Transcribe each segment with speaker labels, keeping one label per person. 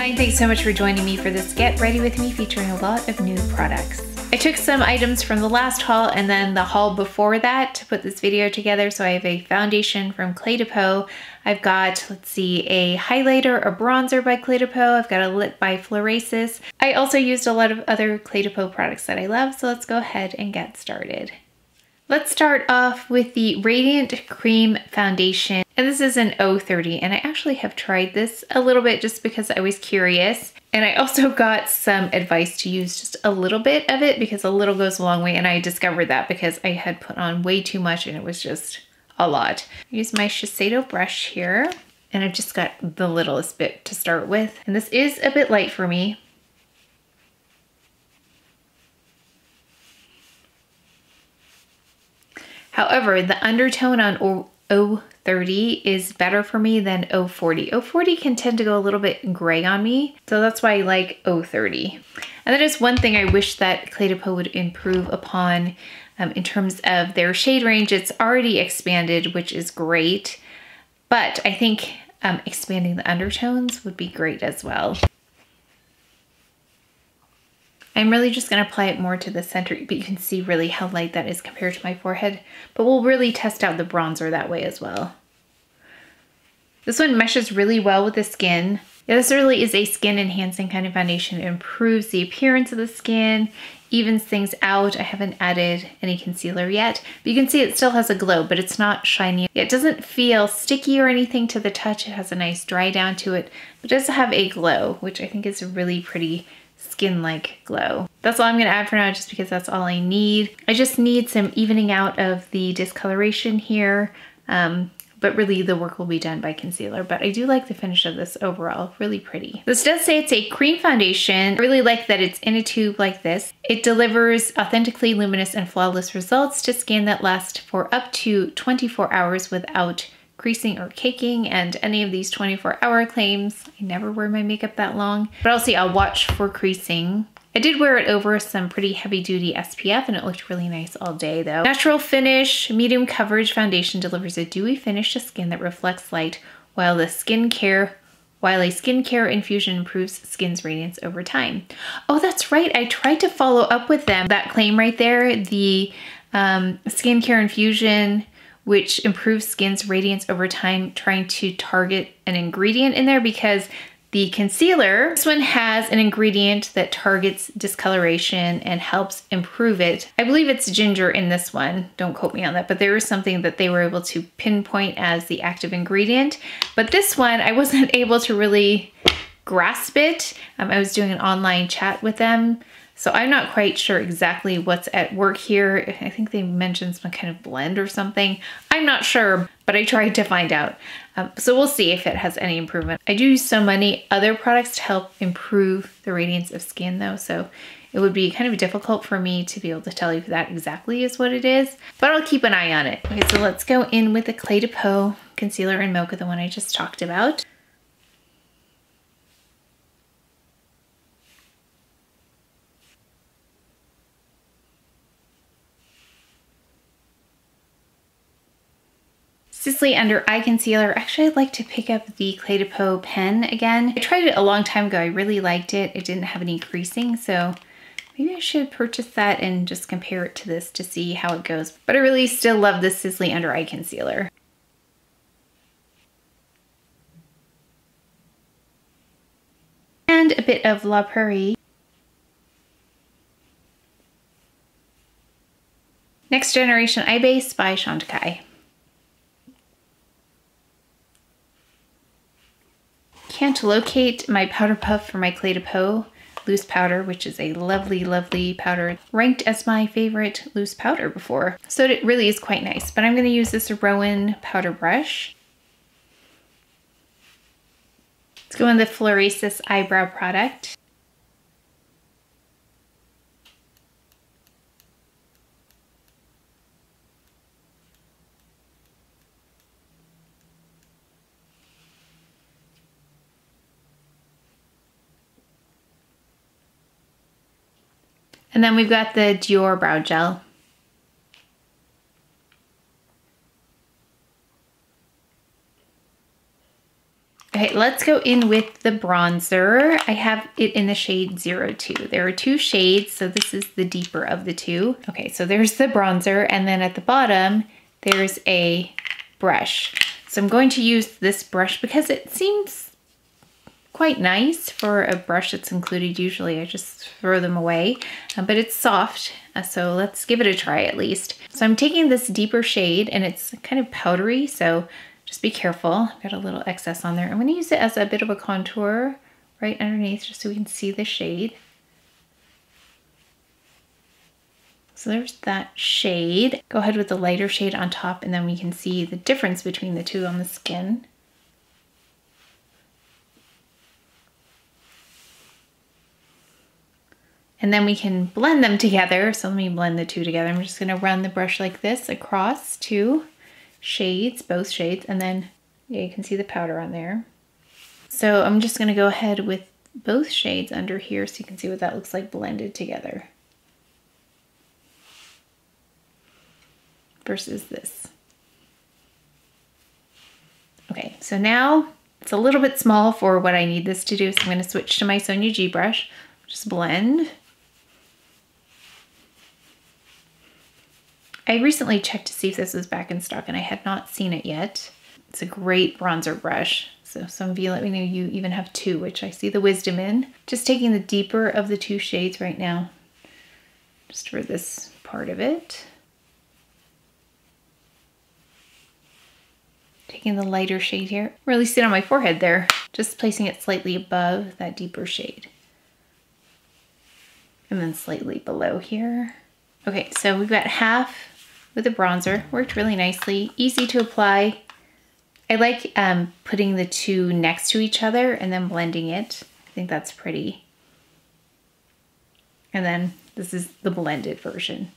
Speaker 1: Hi, thanks so much for joining me for this Get Ready With Me featuring a lot of new products. I took some items from the last haul and then the haul before that to put this video together. So I have a foundation from Cle De Peau. I've got, let's see, a highlighter, a bronzer by Cle De Peau. I've got a lip by Florasis. I also used a lot of other Cle De Peau products that I love, so let's go ahead and get started. Let's start off with the Radiant Cream Foundation. And this is an 030, and I actually have tried this a little bit just because I was curious. And I also got some advice to use just a little bit of it because a little goes a long way, and I discovered that because I had put on way too much and it was just a lot. Use my Shiseido brush here, and I've just got the littlest bit to start with. And this is a bit light for me. However, the undertone on 030 is better for me than 040. 040 can tend to go a little bit gray on me, so that's why I like 030. And that is one thing I wish that Cle De Peau would improve upon in terms of their shade range. It's already expanded, which is great, but I think expanding the undertones would be great as well. I'm really just going to apply it more to the center, but you can see really how light that is compared to my forehead. But we'll really test out the bronzer that way as well. This one meshes really well with the skin. Yeah, this really is a skin enhancing kind of foundation. It improves the appearance of the skin, evens things out. I haven't added any concealer yet, but you can see it still has a glow, but it's not shiny. It doesn't feel sticky or anything to the touch. It has a nice dry down to it, but it does have a glow, which I think is a really pretty skin-like glow. That's all I'm going to add for now just because that's all I need. I just need some evening out of the discoloration here, but really the work will be done by concealer. But I do like the finish of this overall, really pretty. This does say it's a cream foundation. I really like that it's in a tube like this. It delivers authentically luminous and flawless results to skin that last for up to 24 hours without creasing or caking, and any of these 24-hour claims, I never wear my makeup that long, but I'll watch for creasing. I did wear it over some pretty heavy-duty SPF and it looked really nice all day though. Natural finish, medium coverage foundation delivers a dewy finish to skin that reflects light while a skincare infusion improves skin's radiance over time. Oh, that's right, I tried to follow up with them. That claim right there, the skincare infusion which improves skin's radiance over time, trying to target an ingredient in there because the concealer, this one has an ingredient that targets discoloration and helps improve it. I believe it's ginger in this one. Don't quote me on that, but there is something that they were able to pinpoint as the active ingredient. But this one, I wasn't able to really grasp it. I was doing an online chat with them, so I'm not quite sure exactly what's at work here. I think they mentioned some kind of blend or something. I'm not sure, but I tried to find out. So we'll see if it has any improvement. I do use so many other products to help improve the radiance of skin though, so it would be kind of difficult for me to be able to tell you if that exactly is what it is, but I'll keep an eye on it. Okay, so let's go in with the Cle De Peau Concealer in Mocha, the one I just talked about. SISLEY Under Eye Concealer. Actually, I'd like to pick up the Cle De Peau pen again. I tried it a long time ago. I really liked it. It didn't have any creasing, so maybe I should purchase that and just compare it to this to see how it goes. But I really still love the SISLEY Under Eye Concealer. And a bit of La Prairie. Next Generation Eye Base by CHANTECAILLE. Can't locate my powder puff for my Cle De Peau loose powder, which is a lovely, lovely powder. Ranked as my favorite loose powder before. So it really is quite nice, but I'm gonna use this Grwm powder brush. Let's go in the Florasis eyebrow product. And then we've got the DIOR brow gel. Okay, let's go in with the bronzer. I have it in the shade 02. There are 2 shades, so this is the deeper of the 2. Okay, so there's the bronzer, and then at the bottom, there's a brush. So I'm going to use this brush because it seems quite nice for a brush that's included. Usually I just throw them away, but it's soft. So let's give it a try at least. So I'm taking this deeper shade and it's kind of powdery, so just be careful. I've got a little excess on there. I'm going to use it as a bit of a contour right underneath just so we can see the shade. So there's that shade. Go ahead with the lighter shade on top and then we can see the difference between the 2 on the skin. And then we can blend them together. So let me blend the 2 together. I'm just going to run the brush like this across 2 shades, both shades, and then yeah, you can see the powder on there. So I'm just going to go ahead with both shades under here so you can see what that looks like blended together versus this. Okay, so now it's a little bit small for what I need this to do, so I'm going to switch to my Sonia G brush, just blend. I recently checked to see if this was back in stock and I had not seen it yet. It's a great bronzer brush. So some of you let me know you even have 2, which I see the wisdom in. Just taking the deeper of the 2 shades right now, just for this part of it. Taking the lighter shade here, really sit on my forehead there, just placing it slightly above that deeper shade. And then slightly below here. Okay, so we've got half with the bronzer, worked really nicely, easy to apply. I like putting the 2 next to each other and then blending it. I think that's pretty. And then this is the blended version.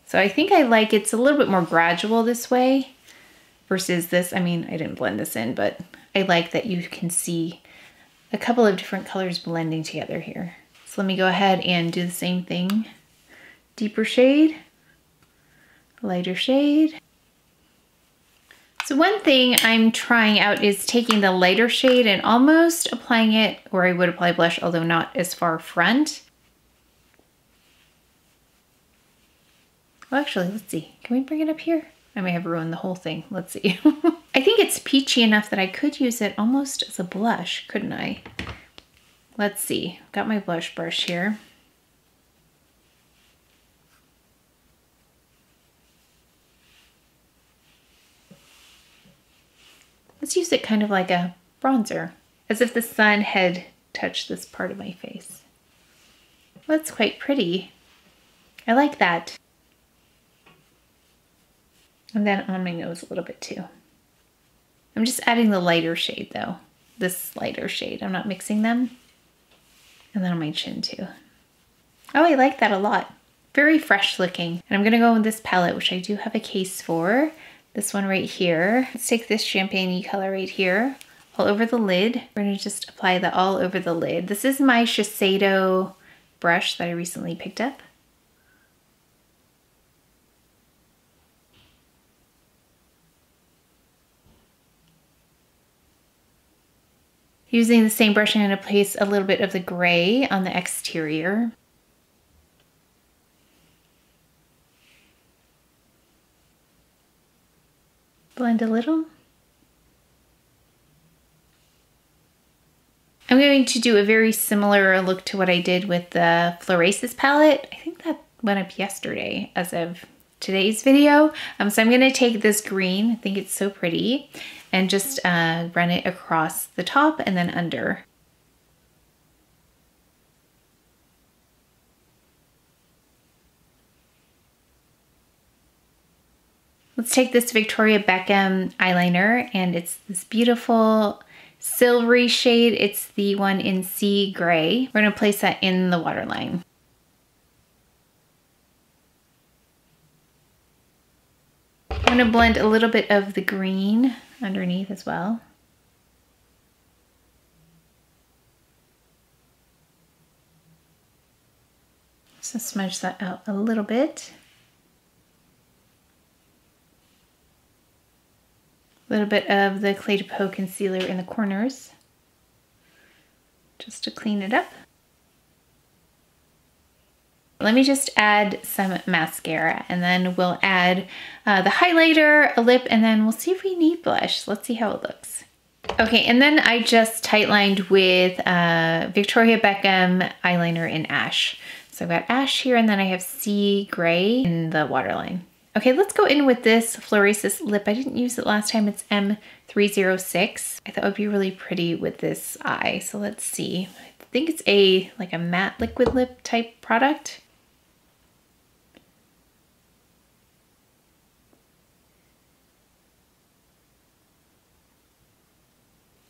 Speaker 1: So I think I like it's a little bit more gradual this way versus this. I mean, I didn't blend this in, but I like that you can see a couple of different colors blending together here. So let me go ahead and do the same thing. Deeper shade, lighter shade. So one thing I'm trying out is taking the lighter shade and almost applying it where I would apply blush, although not as far front. Well, actually, let's see. Can we bring it up here? I may have ruined the whole thing. Let's see. I think it's peachy enough that I could use it almost as a blush, couldn't I? Let's see. Got my blush brush here. Let's use it kind of like a bronzer, as if the sun had touched this part of my face. Well, that's quite pretty. I like that. And then on my nose a little bit too. I'm just adding the lighter shade though. This lighter shade. I'm not mixing them. And then on my chin too. Oh, I like that a lot. Very fresh looking. And I'm gonna go with this palette, which I do have a case for. This one right here. Let's take this champagne-y color right here, all over the lid. We're gonna just apply that all over the lid. This is my Shiseido brush that I recently picked up. Using the same brush, I'm gonna place a little bit of the gray on the exterior. Blend a little. I'm going to do a very similar look to what I did with the Florasis palette. I think that went up yesterday as of today's video. So I'm gonna take this green, I think it's so pretty, and just run it across the top and then under. Let's take this Victoria Beckham eyeliner, and it's this beautiful silvery shade. It's the one in Sea Gray. We're gonna place that in the waterline. I'm gonna blend a little bit of the green underneath as well. So smudge that out a little bit. A little bit of the Cle De Peau concealer in the corners, just to clean it up. Let me just add some mascara, and then we'll add the highlighter, a lip, and then we'll see if we need blush. Let's see how it looks. Okay, and then I just tightlined with Victoria Beckham eyeliner in Ash. So I've got Ash here, and then I have Sea Gray in the waterline. Okay, let's go in with this Florasis lip. I didn't use it last time. It's M306. I thought it would be really pretty with this eye. So let's see. I think it's like a matte liquid lip type product.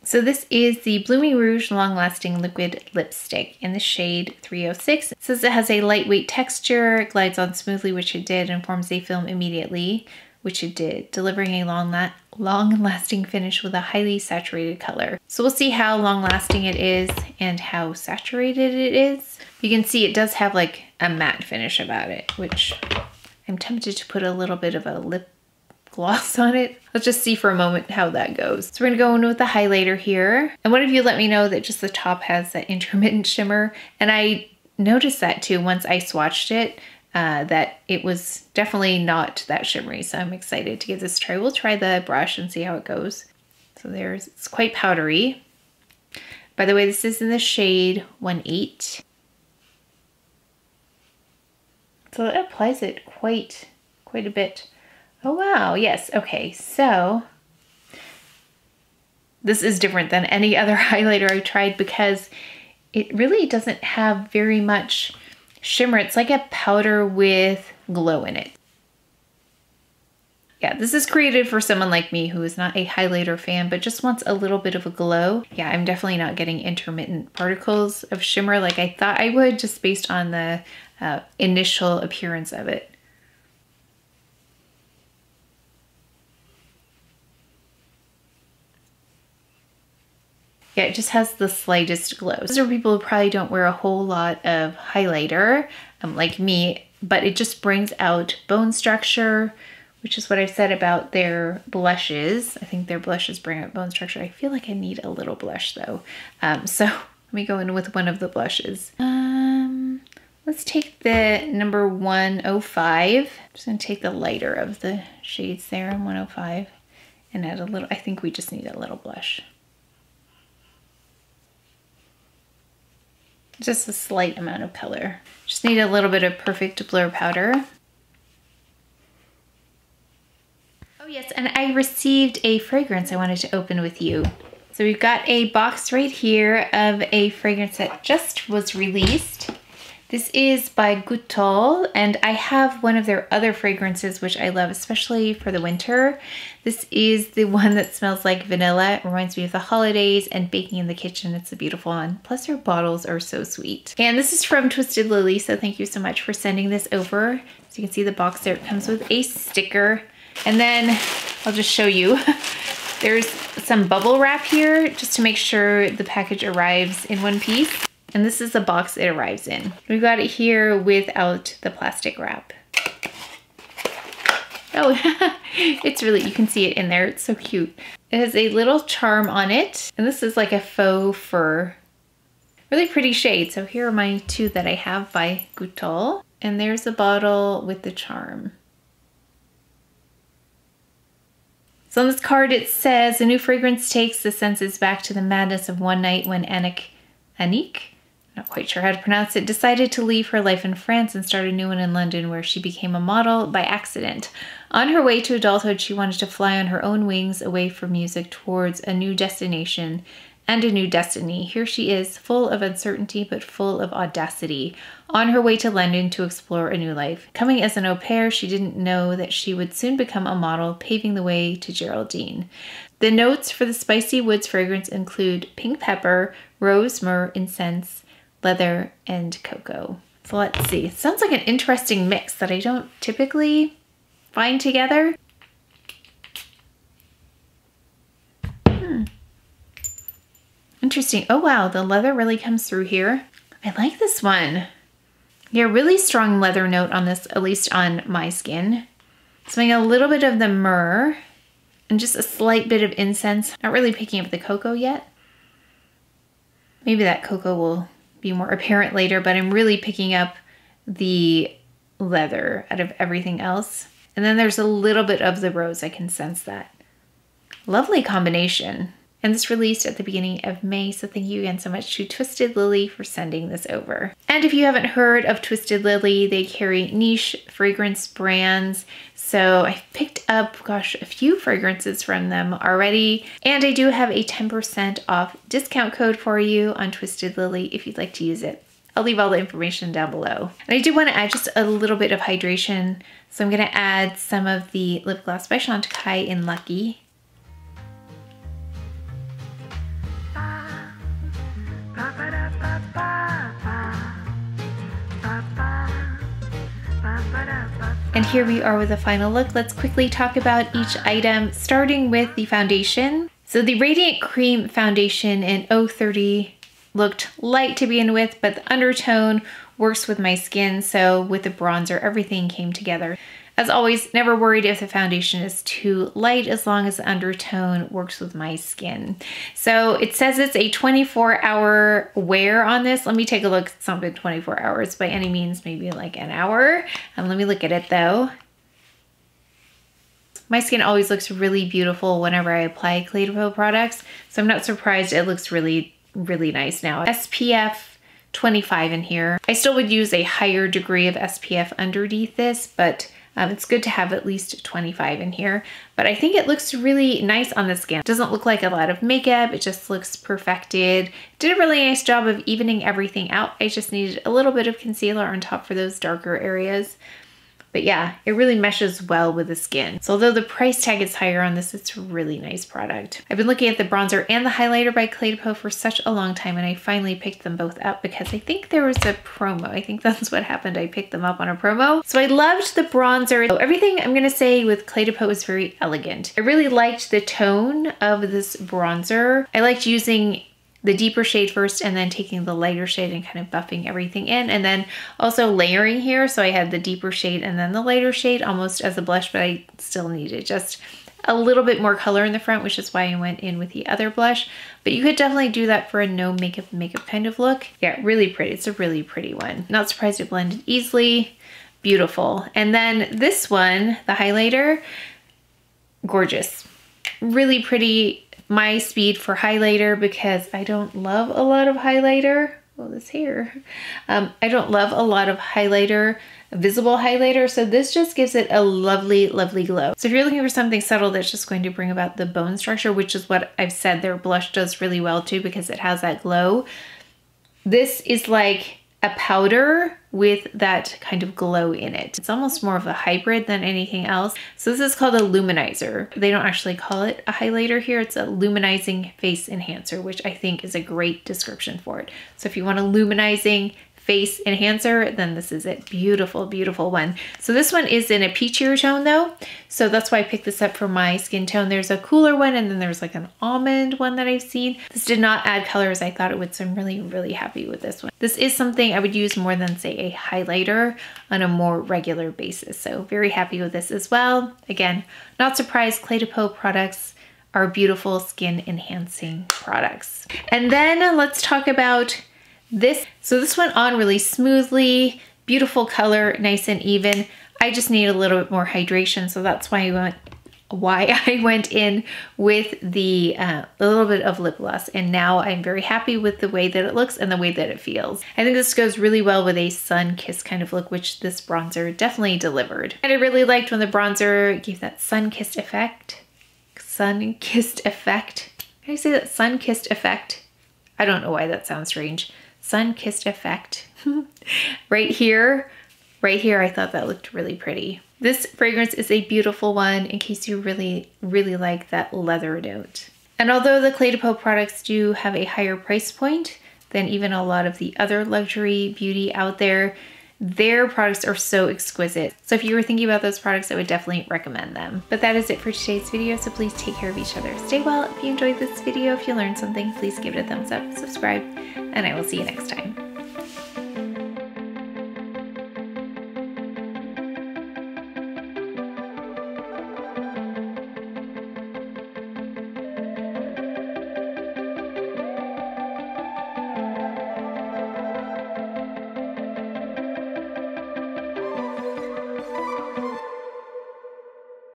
Speaker 1: So this is the Blooming Rouge Long Lasting Liquid Lipstick in the shade 306. It says it has a lightweight texture, it glides on smoothly, which it did, and forms a film immediately, which it did, delivering a long-lasting finish with a highly saturated color. So we'll see how long-lasting it is and how saturated it is. You can see it does have like a matte finish about it, which I'm tempted to put a little bit of a lip gloss on it. Let's just see for a moment how that goes. So we're gonna go in with the highlighter here. And one of you let me know that just the top has that intermittent shimmer. And I noticed that too once I swatched it, that it was definitely not that shimmery. So I'm excited to give this a try. We'll try the brush and see how it goes. So it's quite powdery. By the way, this is in the shade 18. So it applies it quite a bit. Oh wow, yes, okay, so this is different than any other highlighter I've tried because it really doesn't have very much shimmer. It's like a powder with glow in it. Yeah, this is created for someone like me who is not a highlighter fan, but just wants a little bit of a glow. Yeah, I'm definitely not getting intermittent particles of shimmer like I thought I would, just based on the initial appearance of it. Yeah, it just has the slightest glow. Those are people who probably don't wear a whole lot of highlighter, like me, but it just brings out bone structure, which is what I've said about their blushes. I think their blushes bring out bone structure. I feel like I need a little blush though. So let me go in with one of the blushes. Let's take the number 105. I'm just gonna take the lighter of the shades there in 105 and add a little, I think we just need a little blush. Just a slight amount of color. Just need a little bit of Perfect Blur powder. Oh yes, and I received a fragrance I wanted to open with you. So we've got a box right here of a fragrance that just was released. This is by Beauté, and I have one of their other fragrances, which I love, especially for the winter. This is the one that smells like vanilla. It reminds me of the holidays and baking in the kitchen. It's a beautiful one. Plus their bottles are so sweet. And this is from Twisted Lily, so thank you so much for sending this over. So you can see the box there. It comes with a sticker. And then I'll just show you. There's some bubble wrap here just to make sure the package arrives in one piece. And this is the box it arrives in. We've got it here without the plastic wrap. Oh, it's really, you can see it in there. It's so cute. It has a little charm on it. And this is like a faux fur. Really pretty shade. So here are my two that I have by Beauté. And there's the bottle with the charm. So on this card it says, a new fragrance takes the senses back to the madness of one night when Hake, not quite sure how to pronounce it, decided to leave her life in France and start a new one in London, where she became a model by accident. On her way to adulthood, she wanted to fly on her own wings away from music towards a new destination and a new destiny. Here she is, full of uncertainty but full of audacity, on her way to London to explore a new life. Coming as an au pair, she didn't know that she would soon become a model, paving the way to Geraldine. The notes for the Spicy Woods fragrance include pink pepper, rose, myrrh, incense, leather, and cocoa. So let's see. It sounds like an interesting mix that I don't typically find together. Interesting. Oh wow, the leather really comes through here. I like this one. Yeah, really strong leather note on this, at least on my skin. Smelling a little bit of the myrrh and just a slight bit of incense. Not really picking up the cocoa yet. Maybe that cocoa will be more apparent later, but I'm really picking up the leather out of everything else. And then there's a little bit of the rose. I can sense that. Lovely combination. And this released at the beginning of May, so thank you again so much to Twisted Lily for sending this over. And if you haven't heard of Twisted Lily, they carry niche fragrance brands. So I've picked up, gosh, a few fragrances from them already. And I do have a 10% off discount code for you on Twisted Lily if you'd like to use it. I'll leave all the information down below. And I do want to add just a little bit of hydration. So I'm going to add some of the lip gloss by Chantecaille in Lucky. And here we are with the final look. Let's quickly talk about each item, starting with the foundation. So the Radiant Cream Foundation in 030 looked light to begin with, but the undertone works with my skin. So with the bronzer, everything came together. As always, never worried if the foundation is too light as long as the undertone works with my skin. So it says it's a 24-hour wear on this. Let me take a look. It's not been 24 hours by any means, maybe like an hour. Let me look at it though. My skin always looks really beautiful whenever I apply Cle De Peau products. So I'm not surprised it looks really, really nice now. SPF 25 in here. I still would use a higher degree of SPF underneath this, but it's good to have at least 25 in here, but I think it looks really nice on the skin. It doesn't look like a lot of makeup. It just looks perfected. Did a really nice job of evening everything out. I just needed a little bit of concealer on top for those darker areas. But yeah, it really meshes well with the skin. So although the price tag is higher on this, it's a really nice product. I've been looking at the bronzer and the highlighter by Cle De Peau for such a long time, and I finally picked them both up because I think there was a promo. I think that's what happened. I picked them up on a promo. So I loved the bronzer. So everything I'm gonna say with Cle De Peau is very elegant. I really liked the tone of this bronzer. I liked using the deeper shade first and then taking the lighter shade and kind of buffing everything in, and then also layering here. So I had the deeper shade and then the lighter shade almost as a blush, but I still needed just a little bit more color in the front, which is why I went in with the other blush. But you could definitely do that for a no makeup kind of look. Yeah, really pretty. It's a really pretty one. Not surprised it blended easily. Beautiful. And then this one, the highlighter, gorgeous. Really pretty. My speed for highlighter, because I don't love a lot of highlighter. Oh, this hair. I don't love a lot of highlighter, visible highlighter. So this just gives it a lovely, lovely glow. So if you're looking for something subtle that's just going to bring about the bone structure, which is what I've said their blush does really well too, because it has that glow. This is like a powder with that kind of glow in it. It's almost more of a hybrid than anything else. So this is called a luminizer. They don't actually call it a highlighter here. It's a luminizing face enhancer, which I think is a great description for it. So if you want a luminizing face enhancer, then this is it. Beautiful, beautiful one. So this one is in a peachier tone though. So that's why I picked this up for my skin tone. There's a cooler one, and then there's like an almond one that I've seen. This did not add color as I thought it would, so I'm really, really happy with this one. This is something I would use more than say a highlighter on a more regular basis. So very happy with this as well. Again, not surprised, Cle De Peau products are beautiful skin enhancing products. And then let's talk about this. So this went on really smoothly, beautiful color, nice and even. I just need a little bit more hydration, so that's why I went in with the a little bit of lip gloss, and now I'm very happy with the way that it looks and the way that it feels. I think this goes really well with a sun-kissed kind of look, which this bronzer definitely delivered. And I really liked when the bronzer gave that sun-kissed effect. Sun-kissed effect. Can I say that? Sun-kissed effect. I don't know why that sounds strange. Sun-kissed effect. Right here, I thought that looked really pretty. This fragrance is a beautiful one in case you really, really like that leather note. And although the Cle De Peau products do have a higher price point than even a lot of the other luxury beauty out there, their products are so exquisite. So if you were thinking about those products, I would definitely recommend them. But that is it for today's video, so please take care of each other. Stay well. If you enjoyed this video, if you learned something, please give it a thumbs up, subscribe, and I will see you next time.